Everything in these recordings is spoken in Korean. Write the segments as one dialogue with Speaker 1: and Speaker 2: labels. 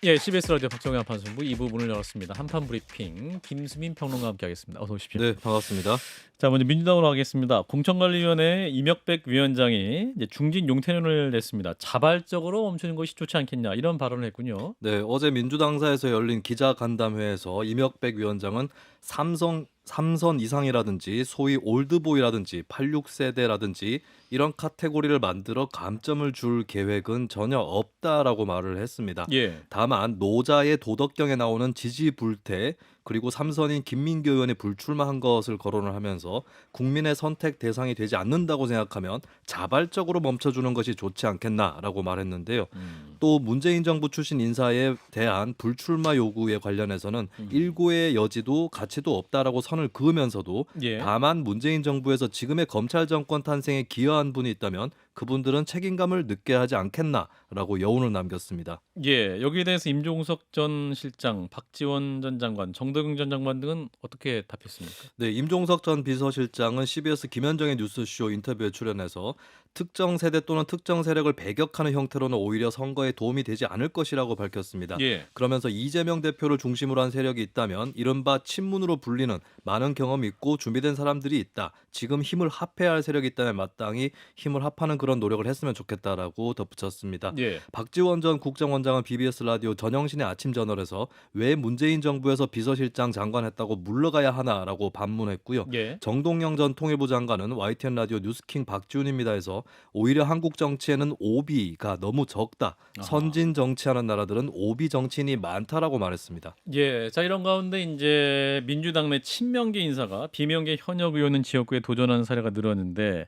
Speaker 1: 예, CBS 라디오 박정희 한판승부 2부 문을 열었습니다. 한판 브리핑 김수민 평론가와 함께하겠습니다. 어서 오십시오.
Speaker 2: 네, 반갑습니다.
Speaker 1: 자, 먼저 민주당으로 하겠습니다. 공천관리위원회 이명백 위원장이 이제 중진 용태론을 냈습니다. 자발적으로 멈추는 것이 좋지 않겠냐 이런 발언을 했군요.
Speaker 2: 네, 어제 민주당사에서 열린 기자간담회에서 이명백 위원장은 삼선 이상이라든지 소위 올드보이라든지 86세대라든지 이런 카테고리를 만들어 감점을 줄 계획은 전혀 없다라고 말을 했습니다.
Speaker 1: 예.
Speaker 2: 다만 노자의 도덕경에 나오는 지지불태 그리고 삼선인 김민교 의원이 불출마한 것을 거론을 하면서 국민의 선택 대상이 되지 않는다고 생각하면 자발적으로 멈춰주는 것이 좋지 않겠나라고 말했는데요. 또 문재인 정부 출신 인사에 대한 불출마 요구에 관련해서는 일고의 여지도 가치도 없다라고 선을 그으면서도
Speaker 1: 예.
Speaker 2: 다만 문재인 정부에서 지금의 검찰 정권 탄생에 기여한 분이 있다면 그분들은 책임감을 느껴야 하지 않겠나라고 여운을 남겼습니다.
Speaker 1: 예. 여기에 대해서 임종석 전 실장, 박지원 전 장관, 정덕용 전 장관 등은 어떻게 답했습니까?
Speaker 2: 네, 임종석 전 비서실장은 CBS 김현정의 뉴스쇼 인터뷰에 출연해서 특정 세대 또는 특정 세력을 배격하는 형태로는 오히려 선거에 도움이 되지 않을 것이라고 밝혔습니다.
Speaker 1: 예.
Speaker 2: 그러면서 이재명 대표를 중심으로 한 세력이 있다면 이른바 친문으로 불리는 많은 경험이 있고 준비된 사람들이 있다. 지금 힘을 합해야 할 세력이 있다면 마땅히 힘을 합하는 그런 노력을 했으면 좋겠다라고 덧붙였습니다.
Speaker 1: 예.
Speaker 2: 박지원 전 국정원장은 BBS 라디오 전영신의 아침 저널에서 왜 문재인 정부에서 비서실장 장관 했다고 물러가야 하나라고 반문했고요.
Speaker 1: 예.
Speaker 2: 정동영 전 통일부 장관은 YTN 라디오 뉴스킹 박지훈입니다에서 오히려 한국 정치에는 오비가 너무 적다.
Speaker 1: 아하.
Speaker 2: 선진 정치하는 나라들은 오비 정치인이 많다라고 말했습니다.
Speaker 1: 예, 자 이런 가운데 이제 민주당 내 친명계 인사가 비명계 현역 의원은 지역구에 도전하는 사례가 늘었는데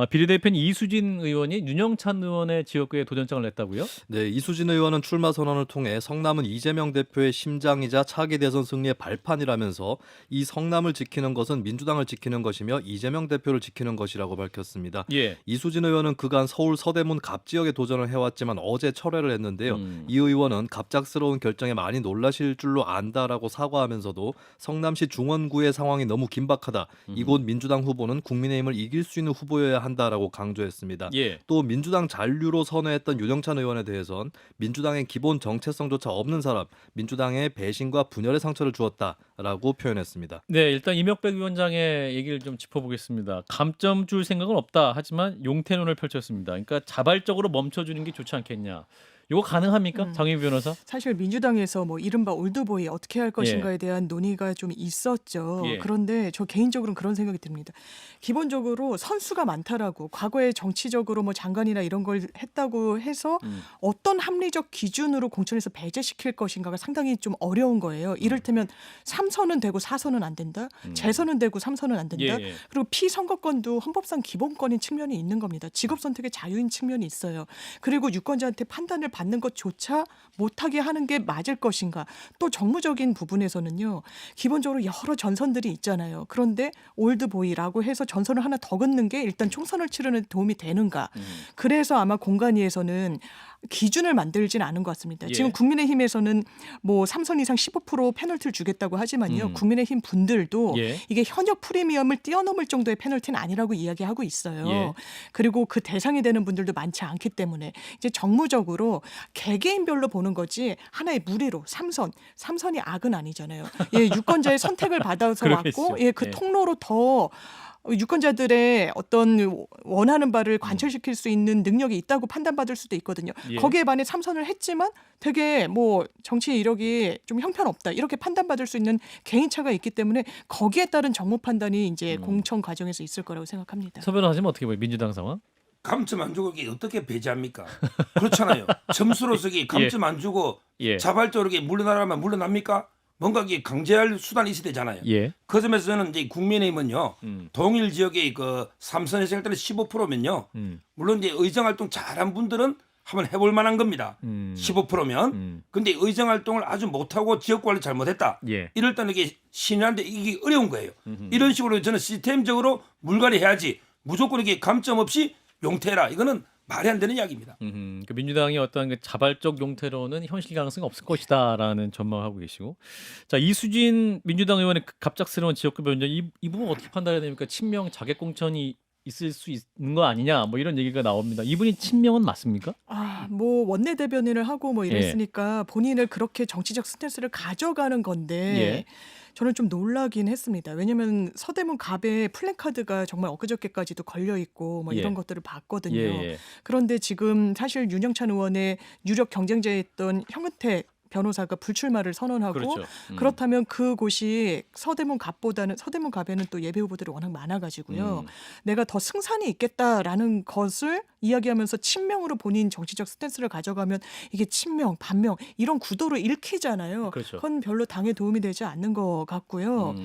Speaker 1: 비례대표는 이수진 의원이 윤영찬 의원의 지역구에 도전장을 냈다고요?
Speaker 2: 네, 이수진 의원은 출마 선언을 통해 성남은 이재명 대표의 심장이자 차기 대선 승리의 발판이라면서 이 성남을 지키는 것은 민주당을 지키는 것이며 이재명 대표를 지키는 것이라고 밝혔습니다.
Speaker 1: 예.
Speaker 2: 이수진 의원은 그간 서울 서대문 갑 지역에 도전을 해왔지만 어제 철회를 했는데요.
Speaker 1: 음.
Speaker 2: 이 의원은 갑작스러운 결정에 많이 놀라실 줄로 안다라고 사과하면서도 성남시 중원구의 상황이 너무 긴박하다. 이곳 민주당 후보는 국민의힘을 이길 수 있는 후보여야 한다라고 강조했습니다.
Speaker 1: 예.
Speaker 2: 또 민주당 잔류로 선회했던 윤영찬 의원에 대해선 민주당의 기본 정체성조차 없는 사람, 민주당의 배신과 분열의 상처를 주었다라고 표현했습니다.
Speaker 1: 네, 일단 이명백 위원장의 얘기를 좀 짚어보겠습니다. 감점 줄 생각은 없다. 하지만 용태론을 펼쳤습니다. 그러니까 자발적으로 멈춰주는 게 좋지 않겠냐. 이거 가능합니까? 장희 변호사?
Speaker 3: 사실 민주당에서 뭐 이른바 올드보이 어떻게 할
Speaker 1: 예.
Speaker 3: 것인가에 대한 논의가 좀 있었죠.
Speaker 1: 예.
Speaker 3: 그런데 저 개인적으로는 그런 생각이 듭니다. 기본적으로 선수가 많다라고 과거에 정치적으로 뭐 장관이나 이런 걸 했다고 해서 어떤 합리적 기준으로 공천에서 배제시킬 것인가가 상당히 좀 어려운 거예요. 이를테면 3선은 되고 4선은 안 된다. 재선은 되고 3선은 안 된다.
Speaker 1: 예, 예.
Speaker 3: 그리고 피선거권도 헌법상 기본권인 측면이 있는 겁니다. 직업 선택의 자유인 측면이 있어요. 그리고 유권자한테 판단을 받는 것조차 못하게 하는 게 맞을 것인가. 또 정무적인 부분에서는요. 기본적으로 여러 전선들이 있잖아요. 그런데 올드보이라고 해서 전선을 하나 더 긋는 게 일단 총선을 치르는 데 도움이 되는가. 그래서 아마 공간위에서는 기준을 만들진 않은 것 같습니다.
Speaker 1: 예.
Speaker 3: 지금 국민의힘에서는 뭐 3선 이상 15% 페널티를 주겠다고 하지만요. 국민의힘 분들도
Speaker 1: 예.
Speaker 3: 이게 현역 프리미엄을 뛰어넘을 정도의 페널티는 아니라고 이야기하고 있어요.
Speaker 1: 예.
Speaker 3: 그리고 그 대상이 되는 분들도 많지 않기 때문에 이제 정무적으로 개개인별로 보는 거지 하나의 무리로 3선이 악은 아니잖아요. 예, 유권자의 선택을 받아서
Speaker 1: 그러겠죠.
Speaker 3: 왔고 예, 그
Speaker 1: 예.
Speaker 3: 통로로 더 유권자들의 어떤 원하는 바를 관철시킬 수 있는 능력이 있다고 판단받을 수도 있거든요.
Speaker 1: 예.
Speaker 3: 거기에 반해 3선을 했지만 되게 뭐 정치 이력이 좀 형편없다. 이렇게 판단받을 수 있는 개인차가 있기 때문에 거기에 따른 정무 판단이 이제 공천 과정에서 있을 거라고 생각합니다.
Speaker 1: 서 변호사님 어떻게 봐요? 민주당 상황?
Speaker 4: 감점 안 주고 이게 어떻게 배제합니까? 그렇잖아요. 점수로서 이게 감점 안 주고
Speaker 1: 예.
Speaker 4: 자발적으로 이렇게 물러나라면 물러납니까? 뭔가 이게 강제할 수단이 있어야 되잖아요.
Speaker 1: 예.
Speaker 4: 그 점에서 저는 이제 국민의힘은요, 동일 지역의 그 삼선 해생 때는 15%면요, 물론 이제 의정 활동 잘한 분들은 한번 해볼 만한 겁니다. 15%면. 근데 의정 활동을 아주 못하고 지역 관리 잘못했다.
Speaker 1: 예.
Speaker 4: 이럴 때는 이게 신뢰하는데 이게 어려운 거예요. 이런 식으로 저는 시스템적으로 물갈이 해야지 무조건 이게 감점 없이 용태라. 이거는 말이 안 되는 이야기입니다.
Speaker 1: 그 민주당이 어떤 그 자발적 용태로는 현실 가능성이 없을 것이다라는 전망하고 계시고, 자 이수진 민주당 의원의 그 갑작스러운 지역구 변경 이 부분 어떻게 판단해야 됩니까? 친명 자객 공천이 있을 수 있는 거 아니냐 뭐 이런 얘기가 나옵니다. 이분이 친명은 맞습니까?
Speaker 3: 뭐 원내대변인을 하고 뭐 이랬으니까 본인을 그렇게 정치적 스탠스를 가져가는 건데
Speaker 1: 예.
Speaker 3: 저는 좀 놀라긴 했습니다. 왜냐면 서대문 갑에 플래카드가 정말 엊그저께까지도 걸려 있고 뭐
Speaker 1: 예.
Speaker 3: 이런 것들을 봤거든요.
Speaker 1: 예.
Speaker 3: 그런데 지금 사실 윤영찬 의원의 유력 경쟁자였던 현근택 변호사가 불출마를 선언하고
Speaker 1: 그렇죠.
Speaker 3: 그렇다면 그곳이 서대문 갑보다는 서대문 갑에는 또 예비 후보들이 워낙 많아가지고요. 내가 더 승산이 있겠다라는 것을 이야기하면서 친명으로 본인 정치적 스탠스를 가져가면 이게 친명, 반명 이런 구도로 읽히잖아요.
Speaker 1: 그렇죠.
Speaker 3: 그건 별로 당에 도움이 되지 않는 것 같고요.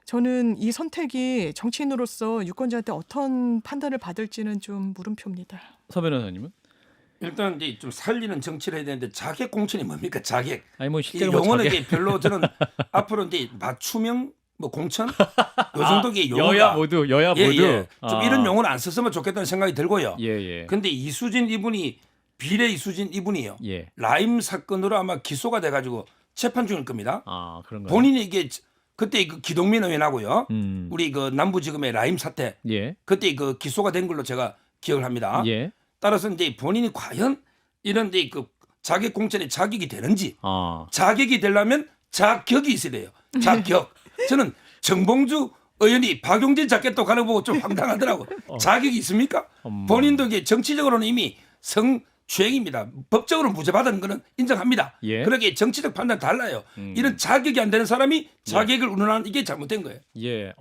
Speaker 3: 저는 이 선택이 정치인으로서 유권자한테 어떤 판단을 받을지는 좀 물음표입니다.
Speaker 1: 서 변호사님은?
Speaker 4: 일단 이제 좀 살리는 정치를 해야 되는데 자객 공천이 뭡니까? 자객.
Speaker 1: 아니 뭐
Speaker 4: 이
Speaker 1: 실제로 뭐
Speaker 4: 용어는
Speaker 1: 자기
Speaker 4: 이게 별로 저는 앞으로 이제 맞춤형 뭐 공천 요 정도 게 용어가
Speaker 1: 여야 모두
Speaker 4: 좀 이런 용어는 안 썼으면 좋겠다는 생각이 들고요.
Speaker 1: 예.
Speaker 4: 근데 이수진 이분이 비례 이수진 이분이요.
Speaker 1: 예.
Speaker 4: 라임 사건으로 아마 기소가 돼가지고 재판 중일 겁니다.
Speaker 1: 그런가요?
Speaker 4: 본인이 이게 그때 그 기동민 의원하고요.
Speaker 1: 음.
Speaker 4: 우리 그 남부지검의 라임 사태
Speaker 1: 예.
Speaker 4: 그때 그 기소가 된 걸로 제가 기억을 합니다.
Speaker 1: 예.
Speaker 4: 따라서 이제 본인이 과연 이런 데 그 자객 공천에 자격이 되는지 자격이 되려면 자격이 있어야 돼요. 자격. 저는 정봉주 의원이 박용진 자켓도 가는 거 보고 좀 황당하더라고. 자격이 있습니까? 본인도 이게 정치적으로는 이미 성추행입니다. 법적으로 무죄받은 거는 인정합니다.
Speaker 1: 예.
Speaker 4: 그러게 정치적 판단 달라요. 이런 자격이 안 되는 사람이 자격을 운운하는 이게 잘못된 거예요.
Speaker 1: 예.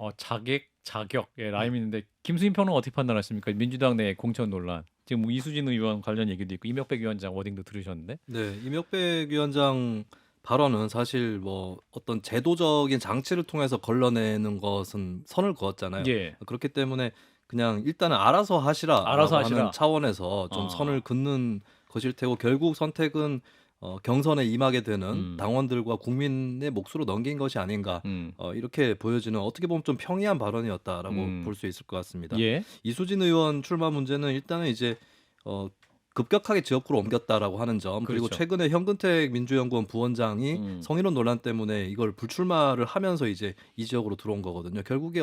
Speaker 1: 자격. 예, 라임이 있는데 김수인 평론가 어떻게 판단하십니까? 민주당 내 공천 논란. 지금 뭐 이수진 의원 관련 얘기도 있고 이명백 위원장 워딩도 들으셨는데.
Speaker 2: 네, 이명백 위원장 발언은 사실 뭐 어떤 제도적인 장치를 통해서 걸러내는 것은 선을 그었잖아요.
Speaker 1: 예.
Speaker 2: 그렇기 때문에 그냥 일단은 알아서 하시라 하는 차원에서 좀 선을 긋는 것일 테고 결국 선택은 경선에 임하게 되는 당원들과 국민의 몫으로 넘긴 것이 아닌가 이렇게 보여지는 어떻게 보면 좀 평이한 발언이었다라고 볼 수 있을 것 같습니다.
Speaker 1: 예.
Speaker 2: 이수진 의원 출마 문제는 일단은 이제 급격하게 지역구로 옮겼다라고 하는 점 그리고
Speaker 1: 그렇죠.
Speaker 2: 최근에 현근택 민주연구원 부원장이 성인원 논란 때문에 이걸 불출마를 하면서 이제 이 지역으로 들어온 거거든요. 결국에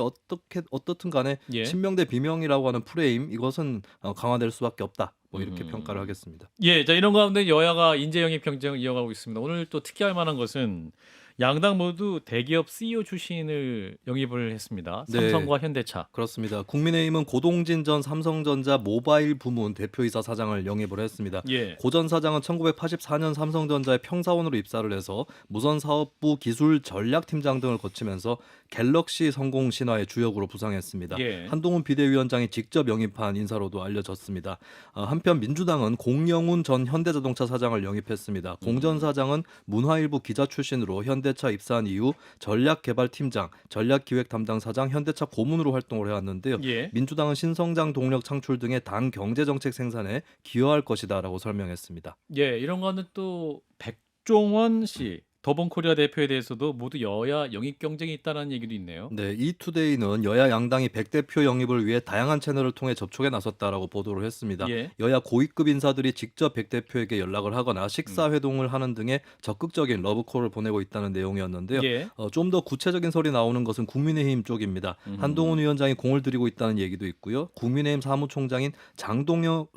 Speaker 2: 어떻든 간에
Speaker 1: 예.
Speaker 2: 친명 대 비명이라고 하는 프레임 이것은 강화될 수밖에 없다. 뭐 이렇게 평가를 하겠습니다.
Speaker 1: 예, 자 이런 가운데 여야가 인재 영입 경쟁을 이어가고 있습니다. 오늘 또 특이할 만한 것은 양당 모두 대기업 CEO 출신을 영입을 했습니다. 삼성과
Speaker 2: 네.
Speaker 1: 현대차.
Speaker 2: 그렇습니다. 국민의힘은 고동진 전 삼성전자 모바일 부문 대표이사 사장을 영입을 했습니다.
Speaker 1: 예.
Speaker 2: 고 전 사장은 1984년 삼성전자의 평사원으로 입사를 해서 무선사업부 기술 전략팀장 등을 거치면서 갤럭시 성공 신화의 주역으로 부상했습니다.
Speaker 1: 예.
Speaker 2: 한동훈 비대위원장이 직접 영입한 인사로도 알려졌습니다. 한편 민주당은 공영훈 전 현대자동차 사장을 영입했습니다. 공 전 사장은 문화일보 기자 출신으로 현대차 입사한 이후 전략개발팀장, 전략기획 담당 사장, 현대차 고문으로 활동을 해왔는데요.
Speaker 1: 예.
Speaker 2: 민주당은 신성장 동력 창출 등의 당 경제정책 생산에 기여할 것이다라고 설명했습니다.
Speaker 1: 예, 이런 거는 또 백종원 씨 더본코리아 대표에 대해서도 모두 여야 영입 경쟁이 있다는 얘기도 있네요.
Speaker 2: 네, 이투데이는 여야 양당이 100대표 영입을 위해 다양한 채널을 통해 접촉에 나섰다라고 보도를 했습니다.
Speaker 1: 예.
Speaker 2: 여야 고위급 인사들이 직접 100대표에게 연락을 하거나 식사 회동을 하는 등의 적극적인 러브콜을 보내고 있다는 내용이었는데요.
Speaker 1: 예.
Speaker 2: 좀 더 구체적인 설이 나오는 것은 국민의힘 쪽입니다. 한동훈 위원장이 공을 들이고 있다는 얘기도 있고요. 국민의힘 사무총장인 장동혁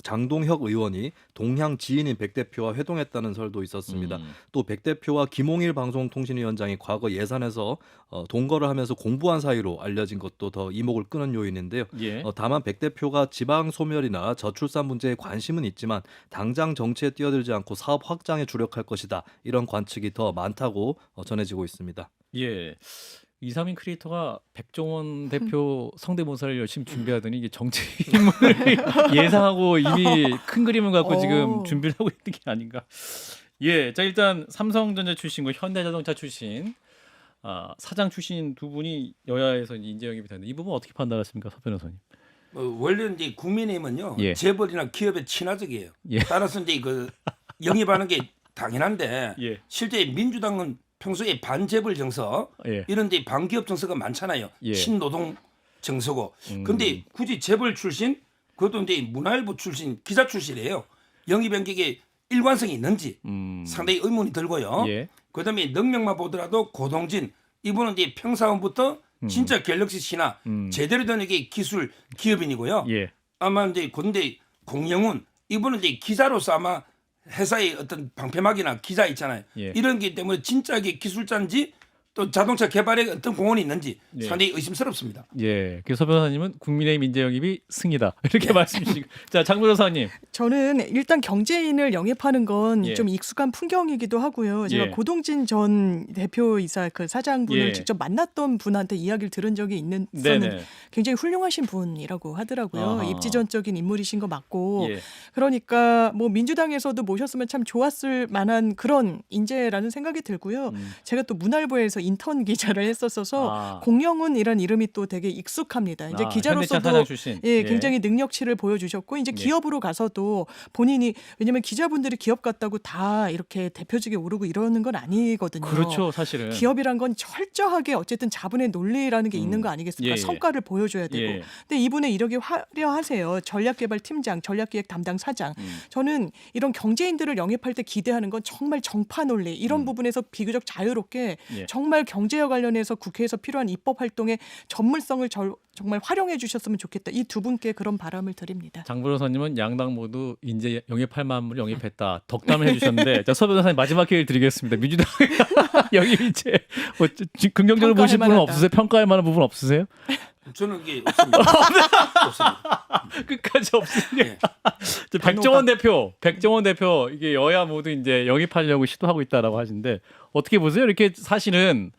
Speaker 2: 의원이 동향 지인인 100대표와 회동했다는 설도 있었습니다. 또 100대표와 김홍일 방송통신위원장이 과거 예산에서 동거를 하면서 공부한 사이로 알려진 것도 더 이목을 끄는 요인인데요.
Speaker 1: 예.
Speaker 2: 다만 100대표가 지방 소멸이나 저출산 문제에 관심은 있지만 당장 정치에 뛰어들지 않고 사업 확장에 주력할 것이다. 이런 관측이 더 많다고 전해지고 있습니다.
Speaker 1: 예. 이상민 크리에이터가 백종원 대표 성대모사를 열심히 준비하더니 이게 정치 인물을 예상하고 이미 큰 그림을 갖고 지금 준비를 하고 있는 게 아닌가. 예, 자 일단 삼성전자 출신과 현대자동차 출신, 사장 출신 두 분이 여야에서 인재 영입이 되는데 이 부분 어떻게 판단하십니까, 서 변호사님?
Speaker 4: 원래는 이제 국민의힘은요
Speaker 1: 예.
Speaker 4: 재벌이나 기업에 친화적이에요.
Speaker 1: 예.
Speaker 4: 따라서 이제 그 영입하는 게 당연한데
Speaker 1: 예.
Speaker 4: 실제 민주당은 평소에 반재벌 정서
Speaker 1: 예.
Speaker 4: 이런 데 반기업 정서가 많잖아요.
Speaker 1: 예.
Speaker 4: 친노동 정서고. 근데 굳이 재벌 출신 그것도 이제 문화일보 출신 기자 출신이에요. 영입한 게 일관성이 있는지 상당히 의문이 들고요.
Speaker 1: 예.
Speaker 4: 그다음에 능력만 보더라도 고동진 이분은 이제 평사원부터 진짜 갤럭시 C나 제대로 된 이게 기술 기업인이고요.
Speaker 1: 예.
Speaker 4: 아마 이제 근데 공영훈 이분은 이제 기자로서 아마 회사의 어떤 방패막이나 기자 있잖아요.
Speaker 1: 예.
Speaker 4: 이런 게 때문에 진짜 이게 기술자인지 또 자동차 개발에 어떤 공헌이 있는지
Speaker 1: 예.
Speaker 4: 상당히 의심스럽습니다.
Speaker 1: 예. 그래서 변호사님은 국민의힘 인재 영입이 승이다. 이렇게 말씀 주시고. 자, 장 변호사님.
Speaker 3: 저는 일단 경제인을 영입하는 건
Speaker 1: 예.
Speaker 3: 좀 익숙한 풍경이기도 하고요. 제가
Speaker 1: 예.
Speaker 3: 고동진 전 대표이사 그 사장분을
Speaker 1: 예.
Speaker 3: 직접 만났던 분한테 이야기를 들은 적이 있는
Speaker 1: 네네.
Speaker 3: 굉장히 훌륭하신 분이라고 하더라고요.
Speaker 1: 아하.
Speaker 3: 입지전적인 인물이신 거 맞고
Speaker 1: 예.
Speaker 3: 그러니까 뭐 민주당에서도 모셨으면 참 좋았을 만한 그런 인재라는 생각이 들고요. 제가 또 문화일보에서 인턴 기자를 했었어서
Speaker 1: 아.
Speaker 3: 공영훈이라는 이름이 또 되게 익숙합니다. 이제
Speaker 1: 아, 현대차
Speaker 3: 기자로서도
Speaker 1: 사장 출신.
Speaker 3: 예, 굉장히 능력치를 보여주셨고 이제
Speaker 1: 예.
Speaker 3: 기업으로 가서도 본인이 왜냐면 기자분들이 기업 갔다고 다 이렇게 대표직에 오르고 이러는 건 아니거든요.
Speaker 1: 그렇죠, 사실은.
Speaker 3: 기업이란 건 철저하게 어쨌든 자본의 논리라는 게 있는 거 아니겠습니까?
Speaker 1: 예, 예.
Speaker 3: 성과를 보여줘야 되고.
Speaker 1: 예.
Speaker 3: 근데 이분의 이력이 화려하세요. 전략개발팀장, 전략기획 담당 사장. 저는 이런 경제인들을 영입할 때 기대하는 건 정말 정파 논리 이런 부분에서 비교적 자유롭게
Speaker 1: 예.
Speaker 3: 정말 경제와 관련해서 국회에서 필요한 입법 활동의 전문성을 정말 활용해 주셨으면 좋겠다. 이 두 분께 그런 바람을 드립니다.
Speaker 1: 장 변호사님은 양당 모두 인재 영입할 만물을 영입했다. 덕담을 해주셨는데, 자, 서 변호사님 마지막 기회를 드리겠습니다. 민주당 영입 인재 뭐, 긍정적으로 보실 분은
Speaker 3: 만하다.
Speaker 1: 없으세요? 평가할 만한 부분 없으세요?
Speaker 4: 저는 이게 없습니다. 없습니다.
Speaker 1: 끝까지 없으니까.
Speaker 4: 예.
Speaker 1: 백정원 대표 이게 여야 모두 이제 영입하려고 시도하고 있다라고 하시는데 어떻게 보세요? 이렇게 사실은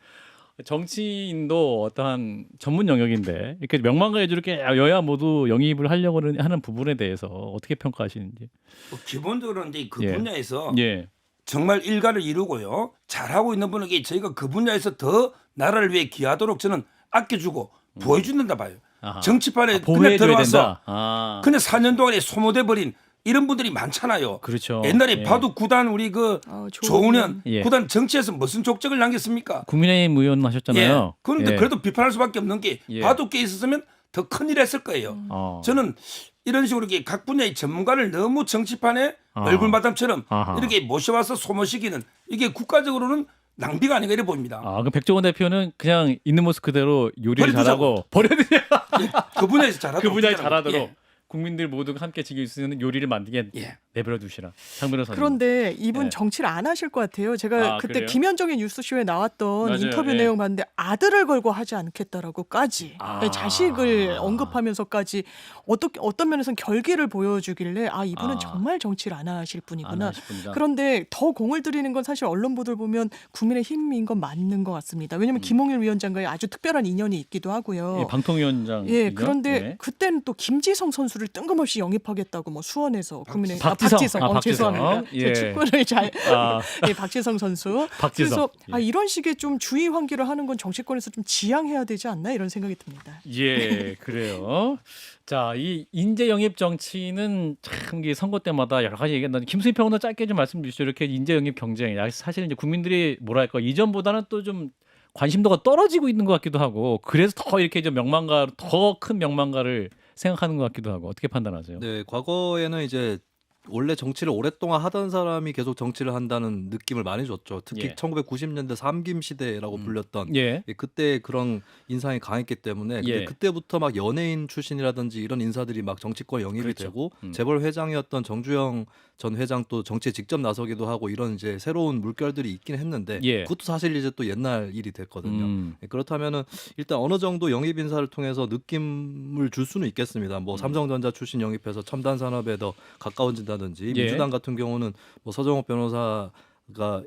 Speaker 1: 정치인도 어떠한 전문 영역인데 이렇게 명망가에 이렇게 여야 모두 영입을 하려고 하는 부분에 대해서 어떻게 평가하시는지.
Speaker 4: 뭐 기본적으로 이제 그
Speaker 1: 예.
Speaker 4: 분야에서
Speaker 1: 예.
Speaker 4: 정말 일가를 이루고요. 잘하고 있는 분에게 저희가 그 분야에서 더 나라를 위해 기하도록 저는 아껴주고 보여준다 봐요.
Speaker 1: 아하.
Speaker 4: 정치판에 그냥
Speaker 1: 보호해줘야
Speaker 4: 들어와서
Speaker 1: 된다. 아.
Speaker 4: 그냥 4년 동안에 소모돼 버린 이런 분들이 많잖아요.
Speaker 1: 그렇죠.
Speaker 4: 옛날에
Speaker 1: 예.
Speaker 4: 바둑 구단 우리 그 조은현
Speaker 1: 예.
Speaker 4: 구단 정치에서 무슨 족적을 남겼습니까?
Speaker 1: 국민의힘 의원 하셨잖아요.
Speaker 4: 예. 그런데
Speaker 1: 예.
Speaker 4: 그래도 비판할 수밖에 없는 게
Speaker 1: 예.
Speaker 4: 바둑계에 있었으면 더 큰일 했을 거예요. 저는 이런 식으로 이렇게 각 분야의 전문가를 너무 정치판에 얼굴마담처럼
Speaker 1: 아하.
Speaker 4: 이렇게 모셔와서 소모시키는 이게 국가적으로는 낭비가 아닌가 이래 보입니다.
Speaker 1: 아, 그럼 백종원 대표는 그냥 있는 모습 그대로 요리를
Speaker 4: 버려두자고.
Speaker 1: 잘하고 버려두냐.
Speaker 4: 그 분야에서 잘하도록.
Speaker 1: 그 분야에
Speaker 4: 하더라고요.
Speaker 1: 잘하도록
Speaker 4: 예.
Speaker 1: 국민들 모두가 함께 즐길 수 있는 요리를 만들게
Speaker 4: 예.
Speaker 1: 내버려 두시라. 장 변호사님.
Speaker 3: 그런데 이분
Speaker 1: 예.
Speaker 3: 정치를 안 하실 것 같아요. 제가
Speaker 1: 아,
Speaker 3: 그때
Speaker 1: 그래요?
Speaker 3: 김현정의 뉴스쇼에 나왔던
Speaker 1: 맞아요.
Speaker 3: 인터뷰
Speaker 1: 예.
Speaker 3: 내용 봤는데 아들을 걸고 하지 않겠다라고까지
Speaker 1: 아.
Speaker 3: 자식을 언급하면서까지 어떤 면에서는 결기를 보여주길래 아 이분은
Speaker 1: 아.
Speaker 3: 정말 정치를 안 하실
Speaker 1: 안
Speaker 3: 분이구나.
Speaker 1: 하실 분이다.
Speaker 3: 그런데 더 공을 들이는 건 사실 언론 보도를 보면 국민의힘인 건 맞는 것 같습니다. 왜냐하면 김홍일 위원장과의 아주 특별한 인연이 있기도 하고요.
Speaker 1: 예, 방통위원장.
Speaker 3: 예, 그런데 그때는 또 김지성 선수를 뜬금없이 영입하겠다고 뭐 수원에서 국민의
Speaker 1: 박지성. 아, 박지성.
Speaker 3: 죄송합니다.
Speaker 1: 예.
Speaker 3: 제 축구를 잘
Speaker 1: 아.
Speaker 3: 예, 박지성 선수.
Speaker 1: 박지성.
Speaker 3: 그래서 이런 식의 좀 주의 환기를 하는 건 정치권에서 좀 지양해야 되지 않나 이런 생각이 듭니다.
Speaker 1: 예, 그래요. 자, 이 인재 영입 정치는 참 이게 선거 때마다 여러 가지 얘기한다는 김수희 평론가 짧게 좀 말씀 주시죠. 이렇게 인재 영입 경쟁. 사실 이제 국민들이 뭐랄까 이전보다는 또 좀 관심도가 떨어지고 있는 것 같기도 하고 그래서 더 이렇게 좀 더 큰 명망가를 생각하는 것 같기도 하고 어떻게 판단하세요?
Speaker 2: 네, 과거에는 이제 원래 정치를 오랫동안 하던 사람이 계속 정치를 한다는 느낌을 많이 줬죠. 특히
Speaker 1: 예.
Speaker 2: 1990년대 삼김 시대라고 불렸던
Speaker 1: 예.
Speaker 2: 그때 그런 인상이 강했기 때문에 근데
Speaker 1: 예.
Speaker 2: 그때부터 막 연예인 출신이라든지 이런 인사들이 막 정치권 영입이
Speaker 1: 그렇죠.
Speaker 2: 되고 재벌 회장이었던 정주영 전 회장 또 정치에 직접 나서기도 하고 이런 이제 새로운 물결들이 있긴 했는데
Speaker 1: 예.
Speaker 2: 그것도 사실 이제 또 옛날 일이 됐거든요.
Speaker 1: 음.
Speaker 2: 그렇다면은 일단 어느 정도 영입 인사를 통해서 느낌을 줄 수는 있겠습니다. 뭐 삼성전자 출신 영입해서 첨단 산업에 더 가까워진다든지
Speaker 1: 예.
Speaker 2: 민주당 같은 경우는 뭐 서정욱 변호사가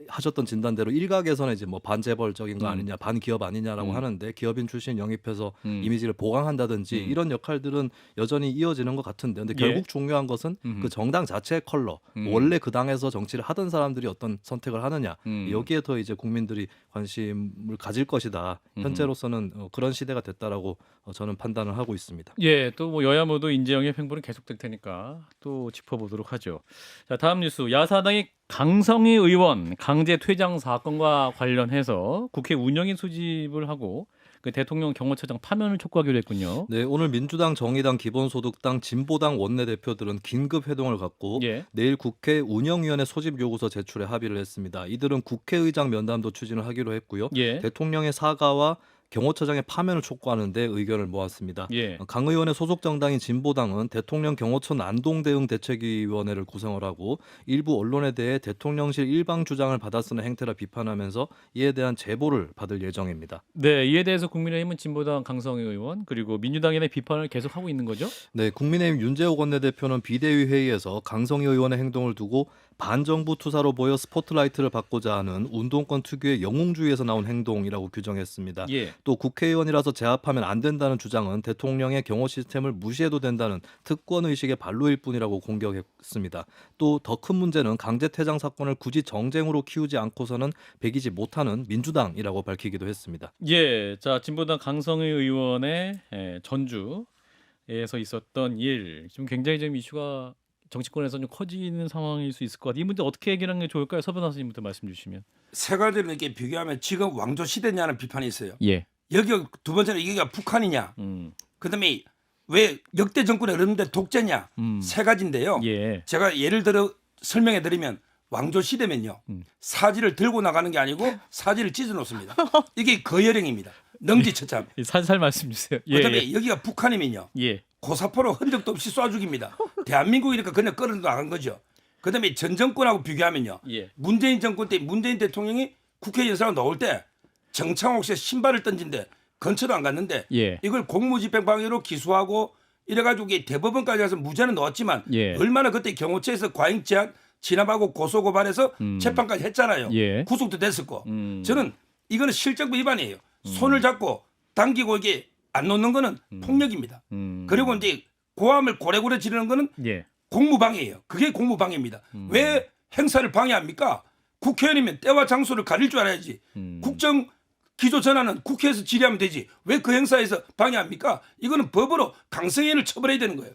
Speaker 2: 하셨던 진단대로 일각에서는 이제 뭐 반재벌적인 거 아니냐, 반기업 아니냐라고 하는데 기업인 출신 영입해서 이미지를 보강한다든지 이런 역할들은 여전히 이어지는 것 같은데, 근데 결국
Speaker 1: 예.
Speaker 2: 중요한 것은 그 정당 자체의 컬러, 원래 그 당에서 정치를 하던 사람들이 어떤 선택을 하느냐, 여기에 더 이제 국민들이 관심을 가질 것이다. 현재로서는 그런 시대가 됐다라고 저는 판단을 하고 있습니다.
Speaker 1: 예, 또 뭐 여야 모두 인재 영입 행보는 계속될 테니까 또 짚어보도록 하죠. 자, 다음 뉴스. 야사당의 강성희 의원 강제 퇴장 사건과 관련해서 국회 운영위 소집을 하고 그 대통령 경호처장 파면을 촉구하기로 했군요.
Speaker 2: 네, 오늘 민주당, 정의당, 기본소득당, 진보당 원내대표들은 긴급 회동을 갖고
Speaker 1: 예.
Speaker 2: 내일 국회 운영위원회 소집 요구서 제출에 합의를 했습니다. 이들은 국회의장 면담도 추진을 하기로 했고요.
Speaker 1: 예.
Speaker 2: 대통령의 사과와 경호처장의 파면을 촉구하는 데 의견을 모았습니다.
Speaker 1: 예.
Speaker 2: 강 의원의 소속 정당인 진보당은 대통령 경호처 난동 대응 대책위원회를 구성을 하고 일부 언론에 대해 대통령실 일방 주장을 받아쓰는 행태라 비판하면서 이에 대한 제보를 받을 예정입니다.
Speaker 1: 네, 이에 대해서 국민의힘은 진보당 강성희 의원 그리고 민주당에 대한 비판을 계속하고 있는 거죠?
Speaker 2: 네, 국민의힘 윤재욱 원내대표는 비대위 회의에서 강성희 의원의 행동을 두고 반정부 투사로 보여 스포트라이트를 받고자 하는 운동권 특유의 영웅주의에서 나온 행동이라고 규정했습니다.
Speaker 1: 예.
Speaker 2: 또 국회의원이라서 제압하면 안 된다는 주장은 대통령의 경호 시스템을 무시해도 된다는 특권 의식의 발로일 뿐이라고 공격했습니다. 또 더 큰 문제는 강제 퇴장 사건을 굳이 정쟁으로 키우지 않고서는 배기지 못하는 민주당이라고 밝히기도 했습니다.
Speaker 1: 예, 자 진보당 강성희 의원의 전주에서 있었던 일, 지금 굉장히 좀 이슈가 정치권에서 좀 커지는 상황일 수 있을 것 같아요. 이 문제 어떻게 해결하는 게 좋을까요? 서변 선생님부터 말씀 주시면.
Speaker 4: 세 가지를 이렇게 비교하면 지금 왕조 시대냐는 비판이 있어요.
Speaker 1: 예.
Speaker 4: 여기가 두 번째는 여기가 북한이냐. 그다음에 왜 역대 정권에 그러는데 독재냐. 세 가지인데요.
Speaker 1: 예.
Speaker 4: 제가 예를 들어 설명해 드리면 왕조 시대면요. 사지를 들고 나가는 게 아니고 사지를 찢어 놓습니다. 이게 거열형입니다. 능지처참.
Speaker 1: 살살 말씀 주세요. 예.
Speaker 4: 그다음에 여기가 북한이면요.
Speaker 1: 예.
Speaker 4: 고사포로 흔적도 없이 쏴 죽입니다. 대한민국이니까 그냥 끌어 나간 거죠. 그다음에 전 정권하고 비교하면요.
Speaker 1: 예.
Speaker 4: 문재인 정권 때 문재인 대통령이 국회 연설을 나올 때 정창옥 씨의 신발을 던진데 근처도 안 갔는데
Speaker 1: 예.
Speaker 4: 이걸 공무집행방해로 기소하고 이래가지고 이게 대법원까지 가서 무죄는 넣었지만
Speaker 1: 예.
Speaker 4: 얼마나 그때 경호처에서 과잉 제한 진압하고 고소 고발해서 재판까지 했잖아요.
Speaker 1: 예.
Speaker 4: 구속도 됐었고 저는 이거는 실정부 위반이에요. 손을 잡고 당기고 이게 안 놓는 거는 폭력입니다. 그리고 이제 고함을 고래고래 지르는 거는
Speaker 1: 예.
Speaker 4: 공무방해예요. 그게 공무방해입니다. 왜 행사를 방해합니까? 국회의원이면 때와 장소를 가릴 줄 알아야지. 국정 기조 전환은 국회에서 질의하면 되지. 왜 그 행사에서 방해합니까? 이거는 법으로 강성현을 처벌해야 되는 거예요.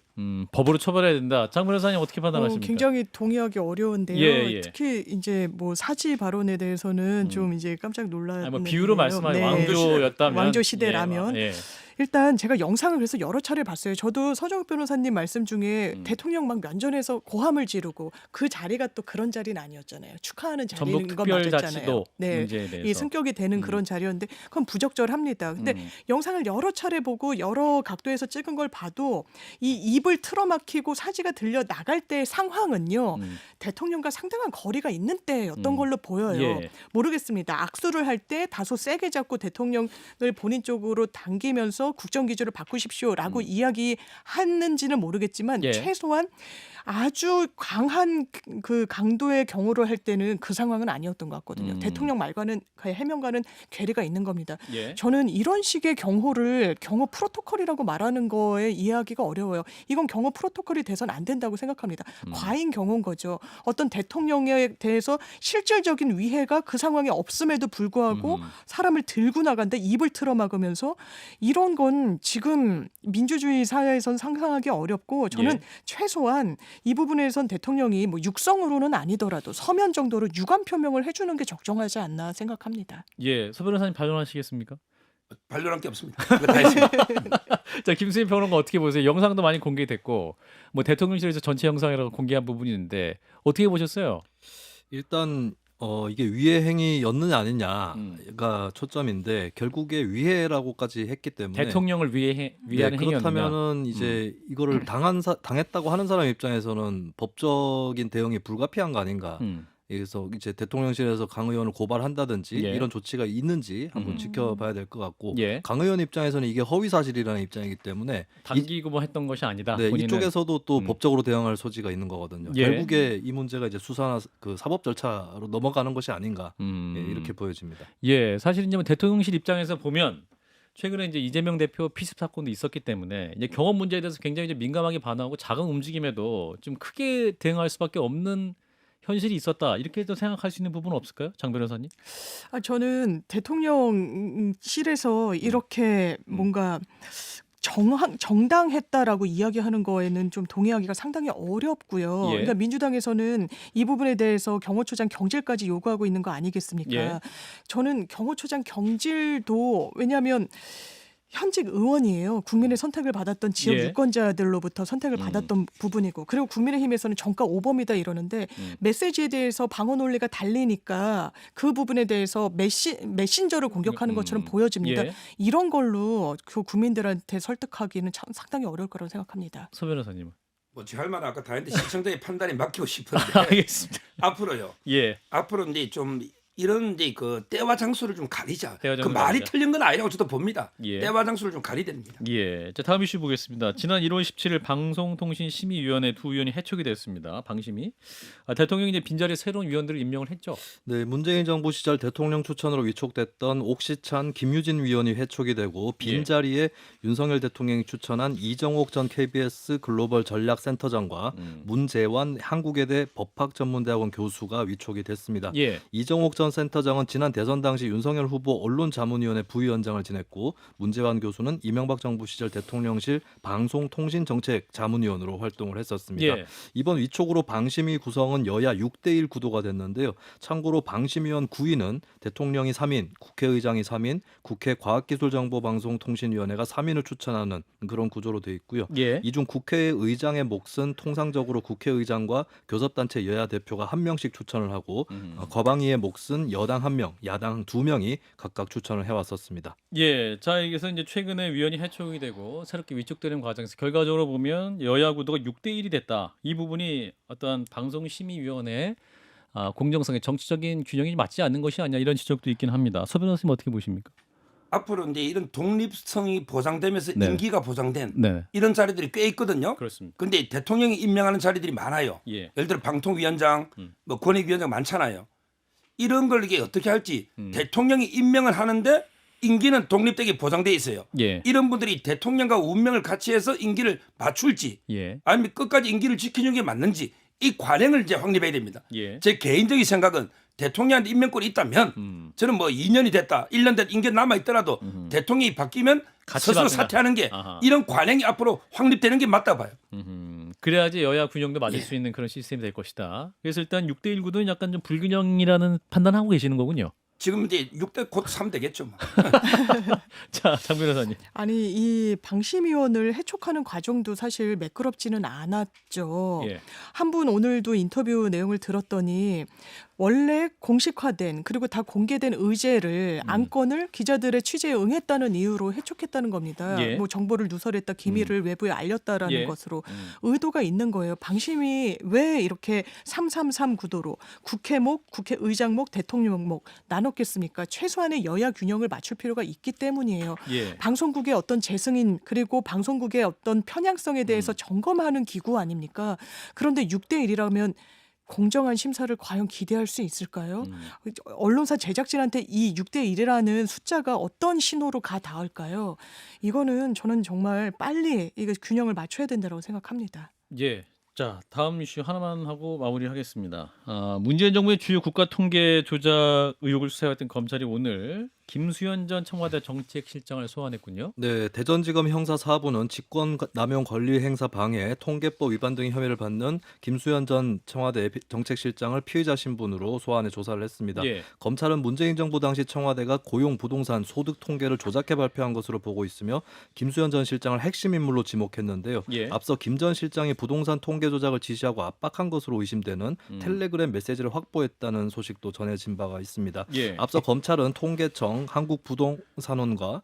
Speaker 1: 법으로 처벌해야 된다. 장 변호사님 어떻게 판단하십니까?
Speaker 3: 굉장히 동의하기 어려운데요.
Speaker 1: 예, 예.
Speaker 3: 특히 이제 뭐 사지 발언에 대해서는 좀 이제 깜짝 놀랐는데요.
Speaker 1: 뭐 비유로 말씀하신
Speaker 3: 네.
Speaker 1: 왕조였다면
Speaker 3: 왕조 시대라면.
Speaker 1: 예.
Speaker 3: 일단 제가 영상을 그래서 여러 차례 봤어요. 저도 서정욱 변호사님 말씀 중에 대통령 막 면전에서 고함을 지르고 그 자리가 또 그런 자리는 아니었잖아요. 축하하는 자리인 건 맞았잖아요.
Speaker 1: 전북특별자치도
Speaker 3: 네,
Speaker 1: 문제에 대해서
Speaker 3: 이 승격이 되는 그런 자리였는데 그건 부적절합니다. 근데 영상을 여러 차례 보고 여러 각도에서 찍은 걸 봐도 이 입을 틀어막히고 사지가 들려 나갈 때의 상황은요. 대통령과 상당한 거리가 있는 때였던 걸로 보여요.
Speaker 1: 예.
Speaker 3: 모르겠습니다. 악수를 할 때 다소 세게 잡고 대통령을 본인 쪽으로 당기면서 국정기조를 바꾸십시오라고 이야기했는지는 모르겠지만
Speaker 1: 예.
Speaker 3: 최소한 아주 강한 그 강도의 경호를 할 때는 그 상황은 아니었던 것 같거든요. 대통령 말과는 그 해명과는 괴리가 있는 겁니다.
Speaker 1: 예.
Speaker 3: 저는 이런 식의 경호를 경호 프로토콜이라고 말하는 거에 이해하기가 어려워요. 이건 경호 프로토콜이 돼서는 안 된다고 생각합니다. 과잉 경호인 거죠. 어떤 대통령에 대해서 실질적인 위해가 그 상황에 없음에도 불구하고 사람을 들고 나간다, 입을 틀어막으면서 이런 건 지금 민주주의 사회에선 상상하기 어렵고 저는
Speaker 1: 예.
Speaker 3: 최소한 이 부분에선 대통령이 뭐 육성으로는 아니더라도 서면 정도로 유감 표명을 해주는 게 적정하지 않나 생각합니다.
Speaker 1: 예. 서 변호사님 반론하시겠습니까?
Speaker 4: 반론할 게 없습니다. 그거 다 했습니다.
Speaker 1: 자, 김수희 평론가 어떻게 보세요? 영상도 많이 공개됐고 뭐 대통령실에서 전체 영상이라고 공개한 부분이 있는데 어떻게 보셨어요?
Speaker 2: 일단 이게 위해 행위였느냐 아니냐가 초점인데 결국에 위해라고까지 했기 때문에
Speaker 1: 대통령을 위하는 행위였느냐?
Speaker 2: 그렇다면은 이제 이거를 당했다고 하는 사람 입장에서는 법적인 대응이 불가피한 거 아닌가. 그래서 이제 대통령실에서 강 의원을 고발한다든지
Speaker 1: 예.
Speaker 2: 이런 조치가 있는지 한번 지켜봐야 될 것 같고
Speaker 1: 예.
Speaker 2: 강 의원 입장에서는 이게 허위 사실이라는 입장이기 때문에
Speaker 1: 당기고 뭐 했던 것이 아니다.
Speaker 2: 네,
Speaker 1: 본인은.
Speaker 2: 이쪽에서도 또 법적으로 대응할 소지가 있는 거거든요.
Speaker 1: 예.
Speaker 2: 결국에 이 문제가 이제 수사나 그 사법 절차로 넘어가는 것이 아닌가 이렇게 보여집니다.
Speaker 1: 예, 사실 이제 뭐 대통령실 입장에서 보면 최근에 이제 이재명 대표 피습 사건도 있었기 때문에 이제 경험 문제에 대해서 굉장히 이제 민감하게 반응하고 작은 움직임에도 좀 크게 대응할 수밖에 없는 현실이 있었다. 이렇게 또 생각할 수 있는 부분은 없을까요? 장 변호사님?
Speaker 3: 저는 대통령실에서 이렇게 뭔가 정당했다라고 이야기하는 거에는 좀 동의하기가 상당히 어렵고요.
Speaker 1: 예.
Speaker 3: 그러니까 민주당에서는 이 부분에 대해서 경호처장 경질까지 요구하고 있는 거 아니겠습니까?
Speaker 1: 예.
Speaker 3: 저는 경호처장 경질도 왜냐하면 현직 의원이에요. 국민의 선택을 받았던 지역
Speaker 1: 예.
Speaker 3: 유권자들로부터 선택을 받았던 부분이고, 그리고 국민의힘에서는 정가 오범이다 이러는데 메시지에 대해서 방어 논리가 달리니까 그 부분에 대해서 메신저를 공격하는 것처럼 보여집니다.
Speaker 1: 예.
Speaker 3: 이런 걸로 그 국민들한테 설득하기는 참 상당히 어려울 거라고 생각합니다.
Speaker 1: 서 변호사님.
Speaker 4: 뭐 제 할 말은 아까 다 했는데 시청자의 판단에 맡기고 싶은데
Speaker 1: 알겠습니다.
Speaker 4: 앞으로요.
Speaker 1: 예.
Speaker 4: 앞으로 이제 좀 이런 이제 그 때와 장소를 좀 가리자.
Speaker 1: 때와
Speaker 4: 그
Speaker 1: 장소를
Speaker 4: 말이
Speaker 1: 가리자.
Speaker 4: 틀린 건 아니라고 저도 봅니다.
Speaker 1: 예.
Speaker 4: 때와 장소를 좀 가려야 됩니다.
Speaker 1: 예. 자, 다음 이슈 보겠습니다. 지난 1월 17일 방송통신심의위원회 두 위원이 해촉이 됐습니다. 방심이. 대통령이 이제 빈자리에 새로운 위원들을 임명을 했죠.
Speaker 2: 네, 문재인 정부 시절 대통령 추천으로 위촉됐던 옥시찬, 김유진 위원이 해촉이 되고 빈자리에 윤석열 대통령이 추천한 이정옥 전 KBS 글로벌 전략센터장과 문재환 한국외대 법학전문대학원 교수가 위촉이 됐습니다.
Speaker 1: 예.
Speaker 2: 이정옥 전 센터장은 지난 대선 당시 윤석열 후보 언론자문위원회 부위원장을 지냈고 문재환 교수는 이명박 정부 시절 대통령실 방송통신정책자문위원으로 활동을 했었습니다.
Speaker 1: 예.
Speaker 2: 이번 위촉으로 방심위 구성은 여야 6대1 구도가 됐는데요. 참고로 방심위원 9인은 대통령이 3인, 국회의장이 3인, 국회 과학기술정보방송통신위원회가 3인을 추천하는 그런 구조로 돼 있고요.
Speaker 1: 예.
Speaker 2: 이 중 국회의장의 몫은 통상적으로 국회의장과 교섭단체 여야 대표가 한 명씩 추천을 하고 과방위의 몫은 여당 1명, 야당 2명이 각각 추천을 해왔었습니다.
Speaker 1: 예, 자 여기서 이제 최근에 위원이 해촉이 되고 새롭게 위촉되는 과정에서 결과적으로 보면 여야 구도가 6대1이 됐다. 이 부분이 어떤 방송심의위원회 공정성의 정치적인 균형이 맞지 않는 것이 아니냐 이런 지적도 있긴 합니다. 서 변호사님 어떻게 보십니까?
Speaker 4: 앞으로 이제 이런 독립성이 보장되면서
Speaker 1: 네.
Speaker 4: 임기가 보장된
Speaker 1: 네,
Speaker 4: 이런 자리들이 꽤 있거든요.
Speaker 1: 그렇습니다.
Speaker 4: 근데 대통령이 임명하는 자리들이 많아요.
Speaker 1: 예,
Speaker 4: 예를 들어 방통위원장, 뭐 권익위원장 많잖아요. 이런 걸 이게 어떻게 할지 대통령이 임명을 하는데 임기는 독립되게 보장돼 있어요.
Speaker 1: 예,
Speaker 4: 이런 분들이 대통령과 운명을 같이 해서 임기를 맞출지
Speaker 1: 예,
Speaker 4: 아니면 끝까지 임기를 지키는 게 맞는지 이 관행을 이제 확립해야 됩니다.
Speaker 1: 예.
Speaker 4: 제 개인적인 생각은 대통령한테 임명권이 있다면 저는 뭐 2년이 됐다, 1년 됐다 임기 남아 있더라도 대통령이 바뀌면
Speaker 1: 같이
Speaker 4: 스스로
Speaker 1: 바뀌나?
Speaker 4: 사퇴하는 게
Speaker 1: 아하.
Speaker 4: 이런 관행이 앞으로 확립되는 게 맞다 봐요.
Speaker 1: 그래야지 여야 균형도 맞을
Speaker 4: 예.
Speaker 1: 수 있는 그런 시스템이 될 것이다. 그래서 일단 6대1 구도는 약간 좀 불균형이라는 판단하고 계시는 거군요.
Speaker 4: 지금 이제 6대 곧 3 되겠죠. 뭐.
Speaker 1: 자, 장 변호사님.
Speaker 3: 아니, 이 방심위원을 해촉하는 과정도 사실 매끄럽지는 않았죠.
Speaker 1: 예,
Speaker 3: 한 분 오늘도 인터뷰 내용을 들었더니 원래 공식화된 그리고 다 공개된 의제를 안건을 기자들의 취재에 응했다는 이유로 해촉했다는 겁니다.
Speaker 1: 예.
Speaker 3: 뭐 정보를 누설했다, 기밀을 외부에 알렸다라는
Speaker 1: 예.
Speaker 3: 것으로 의도가 있는 거예요. 방심이 왜 이렇게 333 구도로 국회목, 국회의장목, 대통령목 나눴겠습니까? 최소한의 여야 균형을 맞출 필요가 있기 때문이에요.
Speaker 1: 예.
Speaker 3: 방송국의 어떤 재승인 그리고 방송국의 어떤 편향성에 대해서 점검하는 기구 아닙니까? 그런데 6대1이라면 공정한 심사를 과연 기대할 수 있을까요? 언론사 제작진한테 이 6대1이라는 숫자가 어떤 신호로 가 닿을까요? 이거는 저는 정말 빨리 이거 균형을 맞춰야 된다고 생각합니다.
Speaker 1: 예. 자, 다음 이슈 하나만 하고 마무리하겠습니다. 문재인 정부의 주요 국가 통계 조작 의혹을 수사해왔던 검찰이 오늘 김수현 전 청와대 정책실장을 소환했군요.
Speaker 2: 네, 대전지검 형사 4부는 직권남용 권리행사 방해, 통계법 위반 등의 혐의를 받는 김수현 전 청와대 정책실장을 피의자 신분으로 소환해 조사를 했습니다.
Speaker 1: 예.
Speaker 2: 검찰은 문재인 정부 당시 청와대가 고용, 부동산, 소득 통계를 조작해 발표한 것으로 보고 있으며 김수현 전 실장을 핵심 인물로 지목했는데요.
Speaker 1: 예.
Speaker 2: 앞서 김 전 실장이 부동산 통계 조작을 지시하고 압박한 것으로 의심되는 텔레그램 메시지를 확보했다는 소식도 전해진 바가 있습니다.
Speaker 1: 예.
Speaker 2: 앞서 검찰은 통계청, 한국부동산원과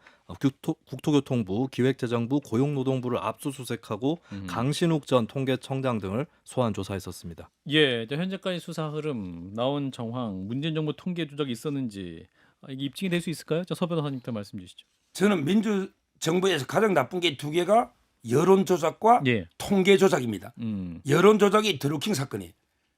Speaker 2: 국토교통부, 기획재정부, 고용노동부를 압수수색하고 강신욱 전 통계청장 등을 소환 조사했었습니다.
Speaker 1: 예, 현재까지 수사 흐름, 나온 정황, 문재인 정부 통계 조작이 있었는지 이게 입증이 될 수 있을까요? 서 변호사님부터 말씀 주시죠.
Speaker 4: 저는 민주 정부에서 가장 나쁜 게 두 개가 여론 조작과
Speaker 1: 예.
Speaker 4: 통계 조작입니다. 여론 조작이 드루킹 사건이.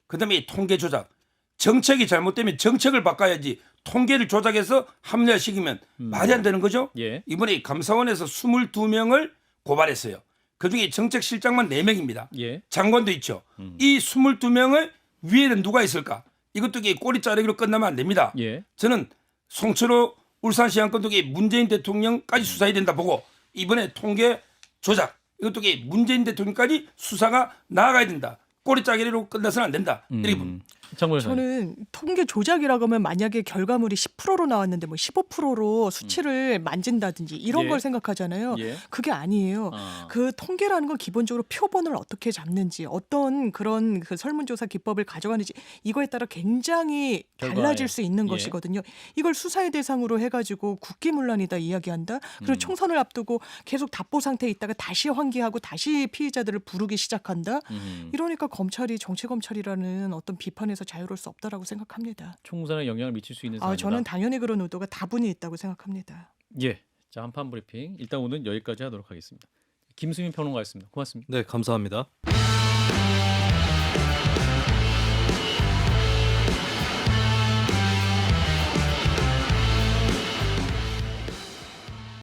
Speaker 4: 그다음에 통계 조작. 정책이 잘못되면 정책을 바꿔야지 통계를 조작해서 합리화시키면 말이 안 되는 거죠.
Speaker 1: 예.
Speaker 4: 이번에 감사원에서 22명을 고발했어요. 그중에 정책실장만 4명입니다.
Speaker 1: 예.
Speaker 4: 장관도 있죠. 이 22명을 위에는 누가 있을까? 이것도 이게 꼬리 자르기로 끝나면 안 됩니다.
Speaker 1: 예.
Speaker 4: 저는 송철호 울산시 안건 등에 문재인 대통령까지 수사해야 된다 보고 이번에 통계 조작 이것도 이게 문재인 대통령까지 수사가 나아가야 된다. 꼬리 자르기로 끝나서는 안 된다. 이렇게 봅니다.
Speaker 1: 정말
Speaker 3: 저는 통계 조작이라고 하면 만약에 결과물이 10%로 나왔는데 뭐 15%로 수치를 만진다든지 이런
Speaker 1: 예.
Speaker 3: 걸 생각하잖아요.
Speaker 1: 예.
Speaker 3: 그게 아니에요.
Speaker 1: 아.
Speaker 3: 그 통계라는 건 기본적으로 표본을 어떻게 잡는지 어떤 그런 그 설문조사 기법을 가져가는지 이거에 따라 굉장히
Speaker 1: 결과에.
Speaker 3: 달라질 수 있는
Speaker 1: 예.
Speaker 3: 것이거든요. 이걸 수사의 대상으로 해가지고 국기문란이다 이야기한다. 그리고 총선을 앞두고 계속 답보 상태에 있다가 다시 환기하고 다시 피의자들을 부르기 시작한다. 이러니까 검찰이 정치검찰이라는 어떤 비판에서 자유로울 수 없다라고 생각합니다.
Speaker 1: 총선에 영향을 미칠 수 있는 사안이다.
Speaker 3: 저는 당연히 그런 의도가 다분히 있다고 생각합니다.
Speaker 1: 예. 자, 한판 브리핑 일단 오늘 여기까지 하도록 하겠습니다. 김수민 평론가였습니다. 고맙습니다.
Speaker 2: 네, 감사합니다.